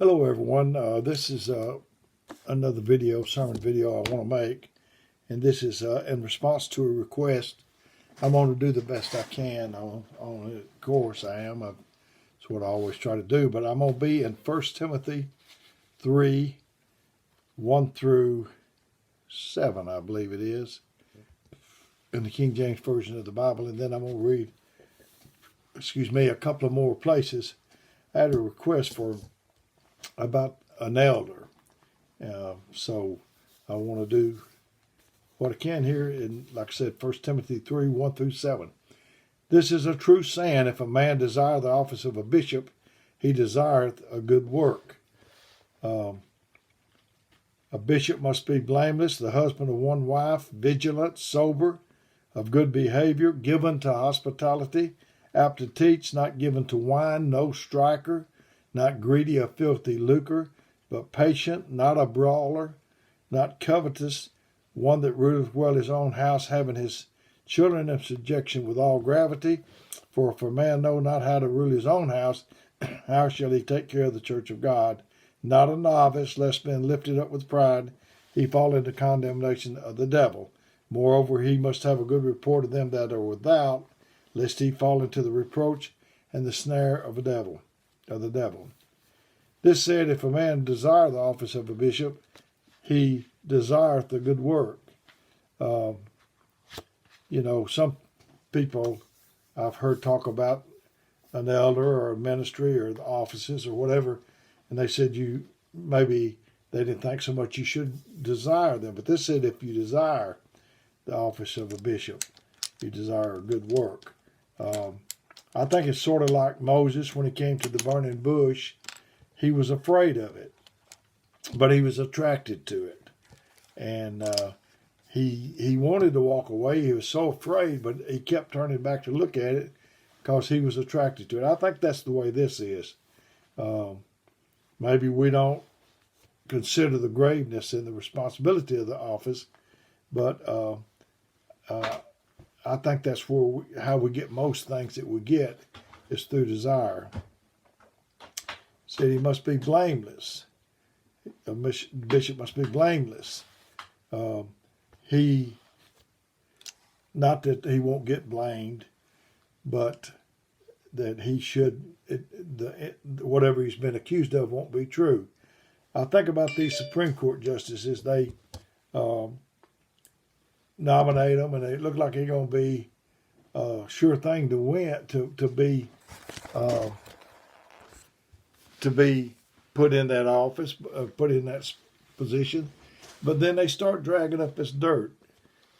Hello everyone, this is another sermon video I want to make, and this is in response to a request. I'm going to do the best I can on it. Of course I am, that's what I always try to do, but I'm going to be in 1 Timothy 3, 1 through 7, I believe it is, in the King James Version of the Bible, and then I'm going to read, a couple of more places. I had a request about an elder. So I want to do what I can here in, like I said, 1 Timothy 3, 1 through 7. This is a true saying, if a man desire the office of a bishop, he desireth a good work. A bishop must be blameless, the husband of one wife, vigilant, sober, of good behavior, given to hospitality, apt to teach, not given to wine, no striker, not greedy of filthy lucre, but patient, not a brawler, not covetous, one that ruleth well his own house, having his children in subjection with all gravity. For if a man know not how to rule his own house, how shall he take care of the church of God? Not a novice, lest being lifted up with pride, he fall into condemnation of the devil. Moreover, he must have a good report of them that are without, lest he fall into the reproach and the snare of the devil. This said, if a man desire the office of a bishop, he desireth the good work. Some people I've heard talk about an elder or a ministry or the offices or whatever, and they said maybe they didn't think so much you should desire them. But this said, if you desire the office of a bishop, you desire a good work. I think it's sort of like Moses when he came to the burning bush. He was afraid of it, but he was attracted to it. And he wanted to walk away. He was so afraid, but he kept turning back to look at it because he was attracted to it. I think that's the way this is. Maybe we don't consider the graveness and the responsibility of the office, but I think that's how we get most things that we get is through desire. Said he must be blameless. A bishop must be blameless. Not that he won't get blamed, but that he should, whatever he's been accused of won't be true. I think about these Supreme Court justices. They nominate them, and they look like they're going to be a sure thing to win, to be put in that office, put in that position. But then they start dragging up this dirt,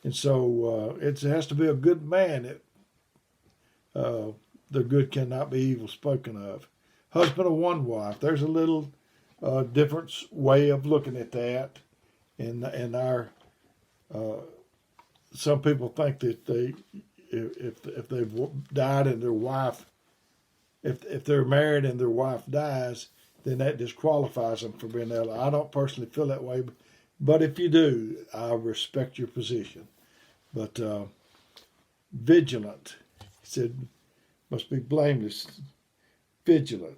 and so it has to be a good man. The good cannot be evil spoken of. Husband of one wife. There's a little different way of looking at that, in our. Some people think that if they've died and their wife, if they're married and their wife dies, then that disqualifies them from being elder. I don't personally feel that way, but if you do, I respect your position. But vigilant, he said, must be blameless, vigilant.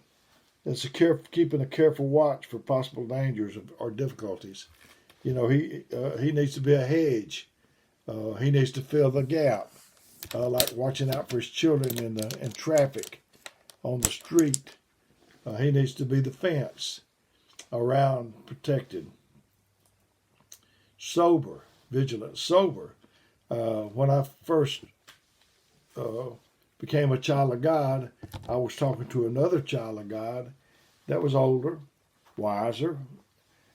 That's keeping a careful watch for possible dangers or difficulties. He needs to be a hedge. He needs to fill the gap, like watching out for his children in traffic, on the street. He needs to be the fence around, protected. Sober, vigilant, sober. When I first became a child of God, I was talking to another child of God that was older, wiser,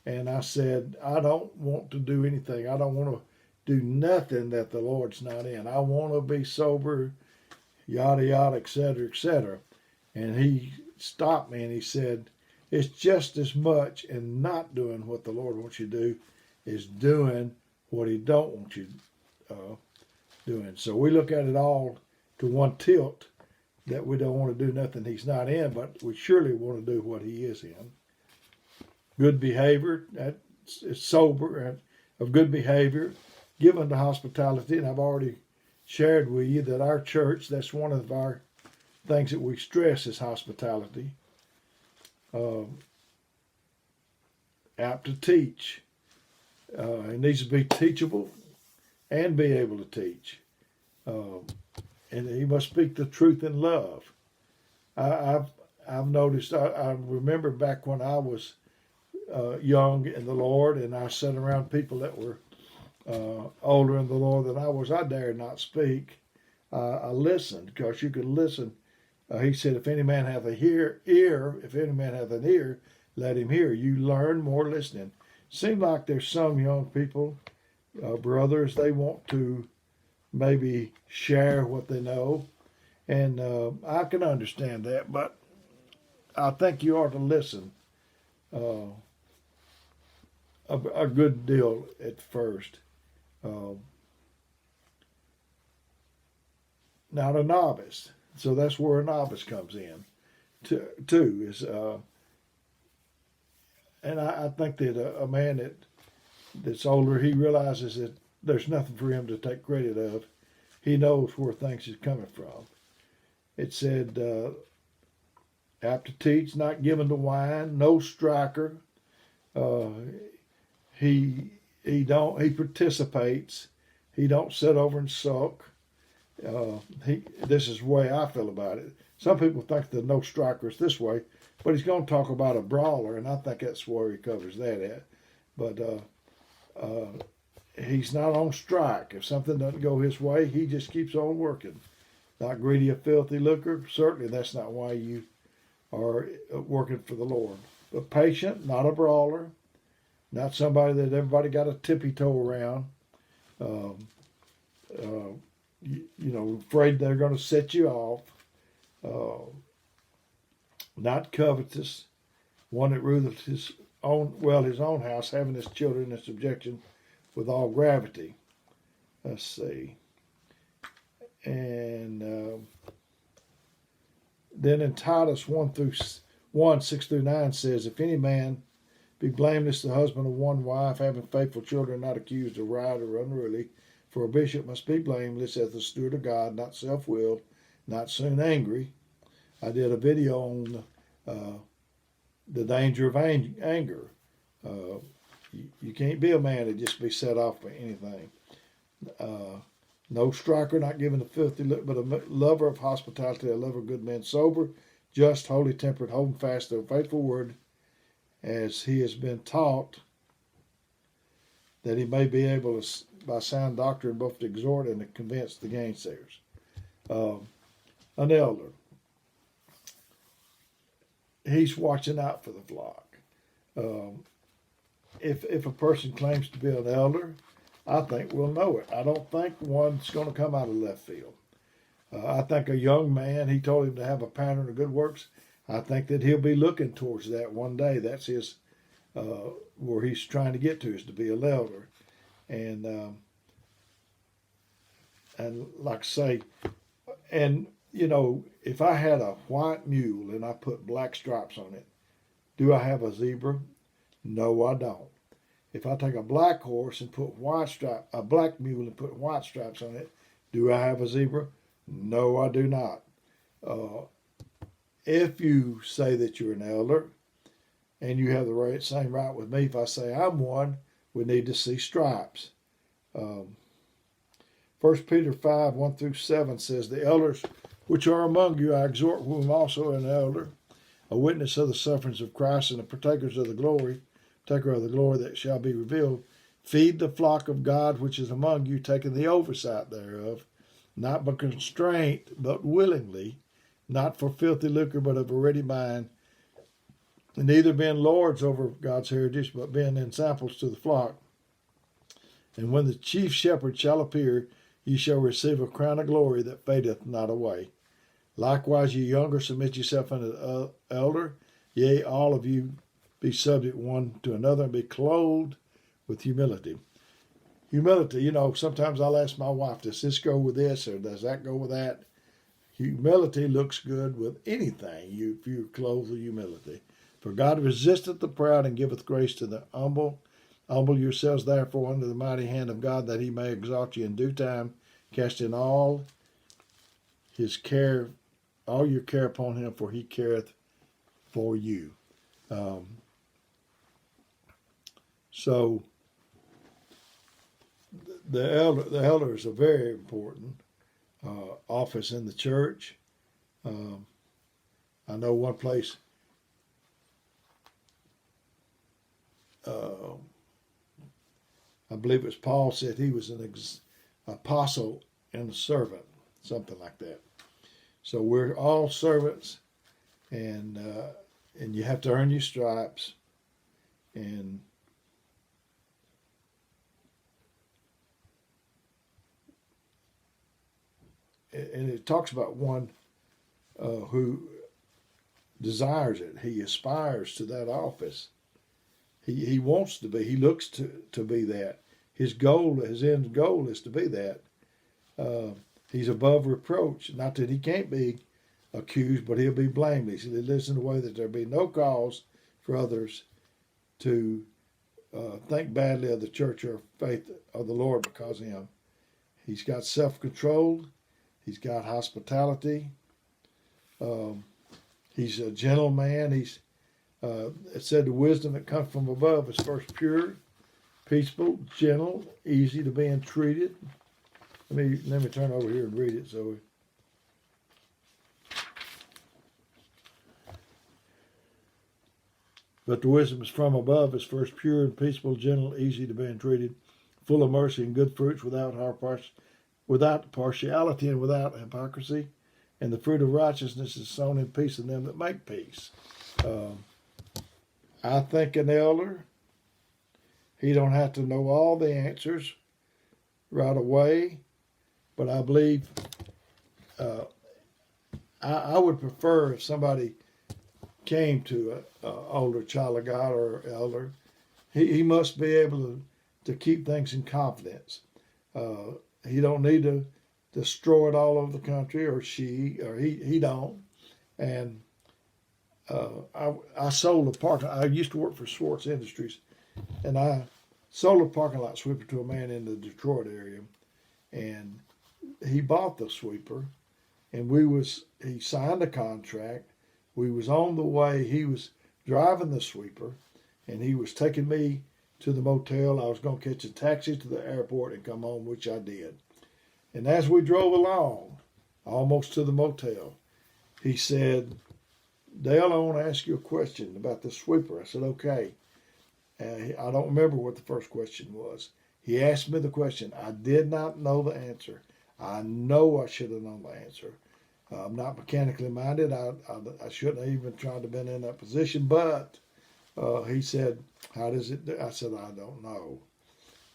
and I said, I don't want to do anything. I don't want to do nothing that the Lord's not in. I want to be sober, yada, yada, etc., etc. And he stopped me and he said, it's just as much in not doing what the Lord wants you to do as doing what he don't want you doing. So we look at it all to one tilt, that we don't want to do nothing he's not in, but we surely want to do what he is in. Good behavior, that's sober, and of good behavior, given to hospitality, and I've already shared with you that our church, that's one of our things that we stress is hospitality. apt to teach. He needs to be teachable and be able to teach. And he must speak the truth in love. I've noticed. I remember back when I was young in the Lord, and I sat around people that were older in the Lord than I was. I dared not speak. I listened, because you could listen. He said, "If any man hath if any man hath an ear, let him hear." You learn more listening. Seems like there's some young people, brothers, they want to maybe share what they know, and I can understand that, but I think you ought to listen uh, a good deal at first. Not a novice, so that's where a novice comes in. Too is, and I think that a man that's older, he realizes that there's nothing for him to take credit of. He knows where things is coming from. It said, apt to teach, not given to wine, no striker. Uh, he participates. He don't sit over and sulk. This is the way I feel about it. Some people think the no striker is this way, but he's going to talk about a brawler, and I think that's where he covers that at. But he's not on strike. If something doesn't go his way, he just keeps on working. Not greedy of filthy lucre. Certainly that's not why you are working for the Lord. But patient, not a brawler, not somebody that everybody got a tippy toe around. Afraid they're going to set you off. Not covetous, one that ruleth his own house, having his children in subjection with all gravity. Let's see. And then in Titus 1:6-9 says, if any man be blameless, the husband of one wife, having faithful children, not accused of riot or unruly, for a bishop must be blameless as the steward of God, not self-willed, not soon angry. I did a video on the danger of anger. You can't be a man that just be set off by anything. No striker, not given to filthy look, but a lover of hospitality, a lover of good men, sober, just, holy tempered, holding fast the faithful word, as he has been taught, that he may be able to, by sound doctrine, both to exhort and to convince the gainsayers. An elder, he's watching out for the flock. If a person claims to be an elder, I think we'll know it. I don't think one's going to come out of left field. I think a young man, he told him to have a pattern of good works. I think that he'll be looking towards that one day. That's his, where he's trying to get to, is to be an elder. And like I say, and if I had a white mule and I put black stripes on it, do I have a zebra? No, I don't. If I take a black horse and put a black mule and put white stripes on it, do I have a zebra? No, I do not. If you say that you're an elder and you have the same right with me, if I say I'm one, we need to see stripes. 1 Peter 5:1-7 says, the elders which are among you, I exhort, whom also an elder, a witness of the sufferings of Christ, and the partaker of the glory that shall be revealed. Feed the flock of God which is among you, taking the oversight thereof, not by constraint, but willingly, not for filthy lucre, but of a ready mind, and neither being lords over God's heritage, but being ensamples to the flock. And when the chief shepherd shall appear, ye shall receive a crown of glory that fadeth not away. Likewise, ye younger, submit yourself unto the elder. Yea, all of you be subject one to another, and be clothed with humility. Humility, sometimes I'll ask my wife, does this go with this, or does that go with that? Humility looks good with anything, if you're clothed with humility. For God resisteth the proud, and giveth grace to the humble. Humble yourselves therefore under the mighty hand of God, that he may exalt you in due time, casting all your care upon him, for he careth for you. So the elders are very important office in the church. I know one place. I believe it was Paul said he was an apostle and a servant, something like that. So we're all servants, and you have to earn your stripes, and it talks about one who desires it. He aspires to that office. He wants to be. He looks to be that. His goal, his end goal, is to be that. He's above reproach. Not that he can't be accused, but he'll be blameless. He lives in a way that there be no cause for others to think badly of the church or faith of the Lord because of him. He's got self-control. He's got hospitality. He's a gentle man. It said the wisdom that comes from above is first pure, peaceful, gentle, easy to be entreated. Let me turn over here and read it. But the wisdom is from above is first pure and peaceful, gentle, easy to be entreated, full of mercy and good fruits, without partiality and without hypocrisy. And the fruit of righteousness is sown in peace in them that make peace. I think an elder, he don't have to know all the answers right away, but I believe I would prefer if somebody came to an older child of God or elder, he must be able to keep things in confidence. He don't need to destroy it all over the country, or he don't. And I sold a parking. I used to work for Swartz Industries, and I sold a parking lot sweeper to a man in the Detroit area, and he bought the sweeper, and he signed a contract. We was on the way. He was driving the sweeper, and he was taking me to the motel. I was going to catch a taxi to the airport and come home, which I did. And as we drove along, almost to the motel, he said, "Dale, I want to ask you a question about the sweeper." I said, "Okay." I don't remember what the first question was. He asked me the question. I did not know the answer. I know I should have known the answer. I'm not mechanically minded. I shouldn't have even tried to been in that position. But he said, "How does it do?" I said, "I don't know."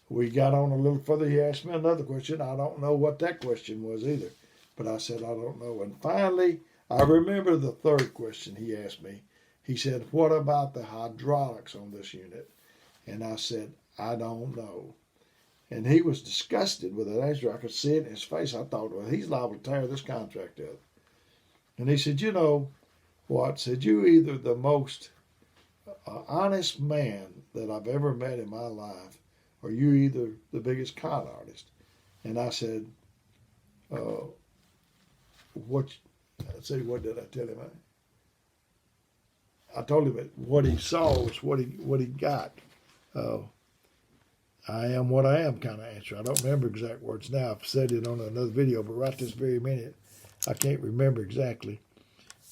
We got on a little further. He asked me another question. I don't know what that question was either. But I said, "I don't know." And finally, I remember the third question he asked me. He said, "What about the hydraulics on this unit?" And I said, "I don't know." And he was disgusted with that answer. I could see it in his face. I thought, well, he's liable to tear this contract up. And he said, "You know what?" Said, "You either the most honest man that I've ever met in my life, or you either the biggest con artist." And I said, what did I tell him? I told him that what he saw was what he got. I am what I am kind of answer. I don't remember exact words now. I've said it on another video, but right this very minute, I can't remember exactly.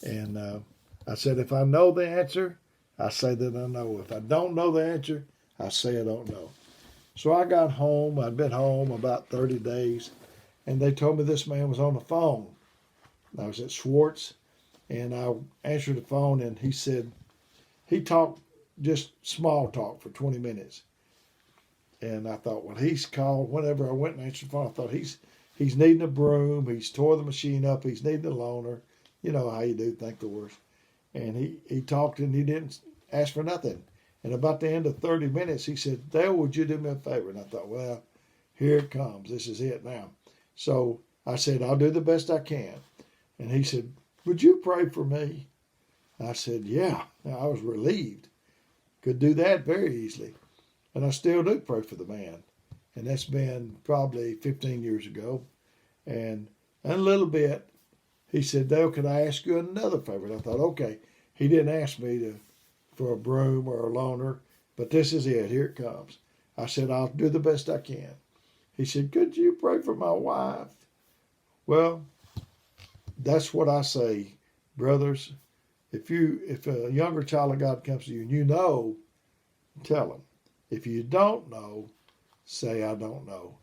And I said, if I know the answer, I say that I know. If I don't know the answer, I say I don't know. So I got home. I'd been home about 30 days, and they told me this man was on the phone. I was at Swartz, and I answered the phone, and he said, he talked just small talk for 20 minutes. And I thought, well, he's called. Whenever I went and answered the phone, I thought he's needing a broom. He's tore the machine up. He's needing a loaner. You know how you do, think the worst. And he talked, and he didn't ask for nothing. And about the end of 30 minutes, he said, "Dale, would you do me a favor?" And I thought, well, here it comes. This is it now. So I said, "I'll do the best I can." And he said, "Would you pray for me?" I said, "Yeah." I was relieved. Could do that very easily. And I still do pray for the man. And that's been probably 15 years ago. And in a little bit, he said, "Dale, could I ask you another favor?" And I thought, okay. He didn't ask me for a broom or a loaner, But this is it. Here it comes. I said, I'll do the best I can. He said, could you pray for my wife? Well, that's what I say, brothers. If a younger child of God comes to you and you know, tell them. If you don't know, say, I don't know.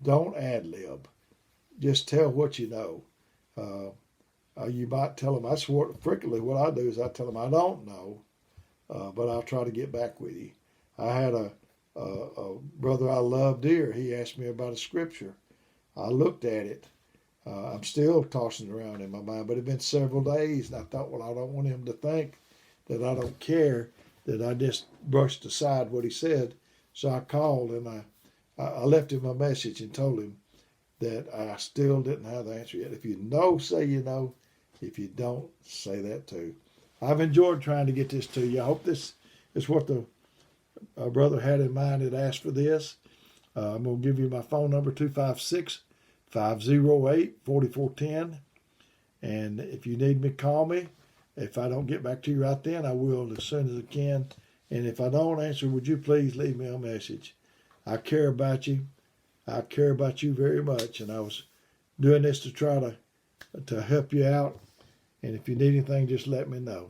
Don't ad-lib. Just tell what you know. You might tell them, that's frequently what I do is I tell them I don't know, but I'll try to get back with you. I had a brother I love dear. He asked me about a scripture. I looked at it. I'm still tossing around in my mind, but it's been several days, and I thought, well, I don't want him to think that I don't care, that I just brushed aside what he said. So I called and I left him a message and told him that I still didn't have the answer yet. If you know, say you know. If you don't, say that too. I've enjoyed trying to get this to you. I hope this is what the brother had in mind that asked for this. I'm going to give you my phone number, 256-508-4410. And if you need me, call me. If I don't get back to you right then, I will as soon as I can. And if I don't answer, would you please leave me a message? I care about you. I care about you very much. And I was doing this to try to help you out. And if you need anything, just let me know.